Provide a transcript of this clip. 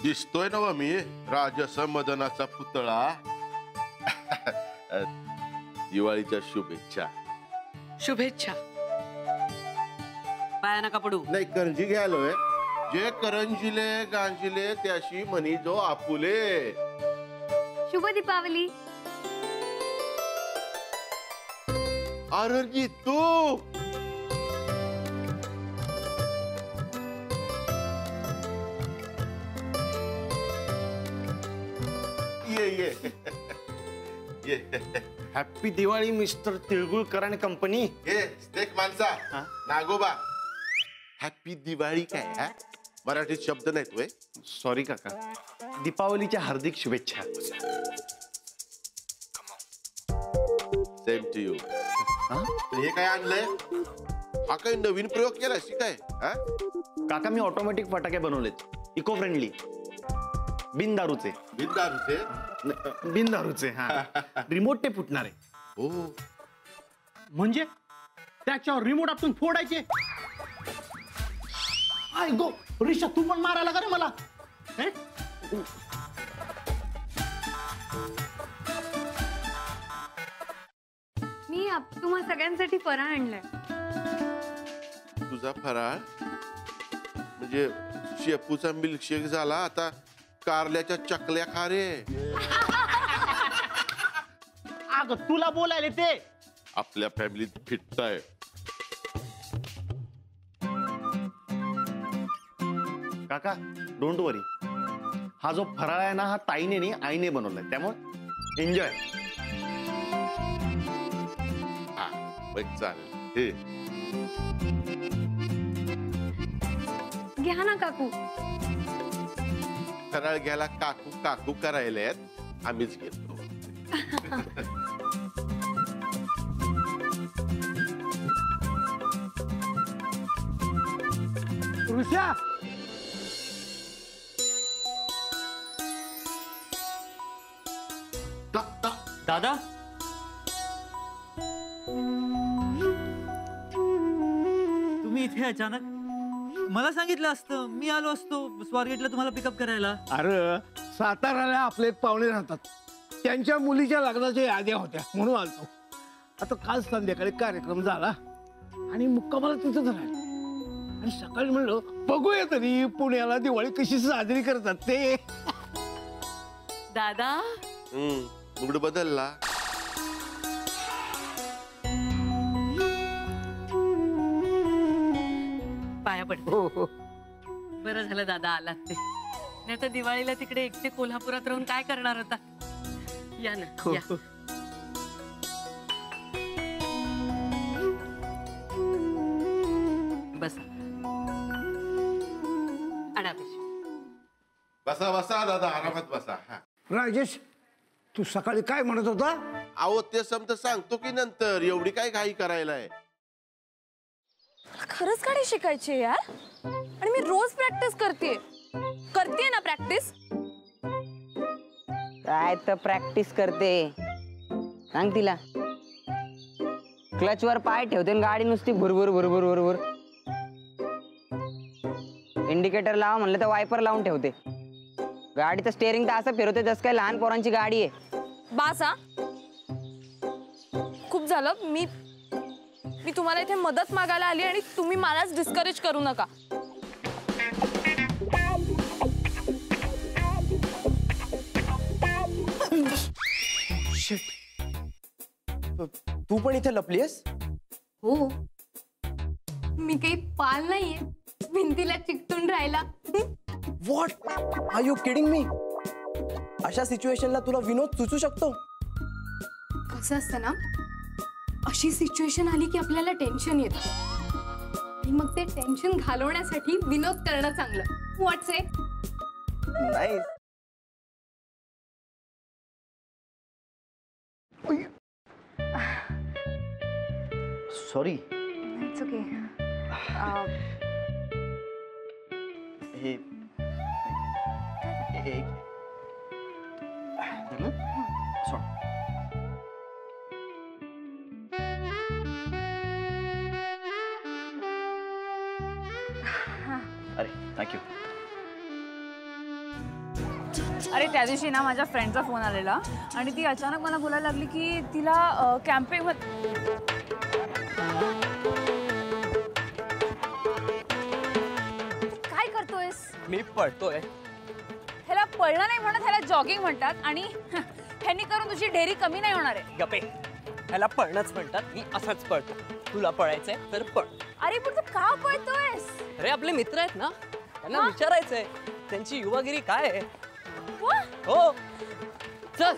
दिसतोय ना मी राजस मदनाचा पुतळा. दिवाळीच्या शुभेच्छा. शुभेच्छा. पाया नका पडू. नाही करंजी घ्यालोय. जे करंजिले गांजिले त्याशी म्हणी जो आपुले. शुभ दीपावली. अरे तू ये हॅपी दिवाळी मिस्टर तिळगुळकर आणि कंपनी. हे स्टेक माणसा नागोबा. हॅपी दिवाळी काय हा? मराठीत शब्द नाही तोय. सॉरी काका. दीपावलीच्या हार्दिक शुभेच्छा. Same to you. हे काय आणलंय? हा काही नवीन प्रयोग केला काय? काका मी ऑटोमॅटिक फटाके बनवलेत. Eco friendly. बिनदारूचे. बिनदारूचे? बिनदारूचे. हा. रिमोट ते फुटणारे. हो. म्हणजे त्याच्यावर रिमोट आपण फोडायचे. आय गो रिशा तू पण मारायला का रे मला? मी तुम्हा सगळ्यांसाठी फराळ आणलाय. तुझा फराळ म्हणजे शेपूचा मिल्कशेक झाला आता कारल्याच्या चकल्या खा रे. अगं तुला बोलायले ते. आपल्या फॅमिलीत फिटताय. काका डोंट वरी. हा जो फराळ आहे ना हा ताईने नाही आईने बनवलाय त्यामुळे एन्जॉय. चालेल. हे घ्या ना काकू. फराळ घ्यायला काकू काकू करायला आम्हीच घेतो. ऋषा दादा तुम्ही इथे अचानक? मला सांगितलं असतं मी आलो असतो स्वारगेटला तुम्हाला पिकअप करायला. अरे साताऱ्याला आपले एक पाहुणे राहतात. त्यांच्या मुलीच्या लग्नाच्या याद्या होत्या म्हणून आलतो. आता काल संध्याकाळी कार्यक्रम झाला आणि मुक्कामाला तिथंच राहिला. आणि सकाळी म्हणलं बघूया तरी पुण्याला दिवाळी कशी साजरी करतात ते. दादा मुगड बदलला. पाया पडते. बरं झालं दादा आलात ते. नाही तर दिवाळीला तिकडे एकटे कोल्हापुरात राहून काय करणार होता. या ना या. बसा. आणा बसा बसा दादा आरामात बसा. राजेश तू सकाळी काय म्हणत होता? अहो ते समज सांगतो की नंतर. एवढी काय घाई करायलाय? खरंच गाडी शिकायची यार. आणि मी रोज प्रॅक्टिस करते ना प्रॅक्टिस. काय तर प्रॅक्टिस करते सांग तिला. क्लच वर पाय ठेवते गाडी नुसती भुरभुर भुरभुर भुरभुर. इंडिकेटर लावा म्हणलं तर वायपर लावून ठेवते. गाडीचं स्टेअरिंग तर असं फिरवते जसं काय लहान पोरांची गाडी आहे. बास हा. खूप झालं. मी तुम्हाला इथे मदत मागायला आली आणि तुम्ही मलाच डिस्करेज करू नका. तू पण इथे लपलीयस? हो. मी काही पाल नाहीये भिंतीला चिकटून राहिला. What are you kidding me? अशा सिच्युएशनला तुला विनोद सुचू शकतो? कसं असतं ना, अशी सिच्युएशन आली की आपल्याला टेन्शन येतं आणि मग ते टेन्शन घालवण्यासाठी विनोद करणं चांगलं. व्हॉट्स इट? नाही. सॉरी. It's okay. हे अरे थँक्यू. अरे त्या दिवशी ना माझ्या फ्रेंडचा फोन आलेला आणि ती अचानक मला बोलायला लागली की तिला कॅम्पिंग काय करतोयस? मी पळतोय. ह्याला पळणं नाही म्हणत, ह्याला जॉगिंग म्हणतात आणि ह्यांनी करून तुझी ढेरी कमी नाही होणार आहे. गपे, ह्याला पळणंच म्हणतात. मी असंच पळतो. तुला पळायचंय तर पळ. अरे पण तू का पळतोयस? अरे आपले मित्र आहेत ना, त्यांना विचारायचंय त्यांची युवागिरी काय आहे. वा, हो चल.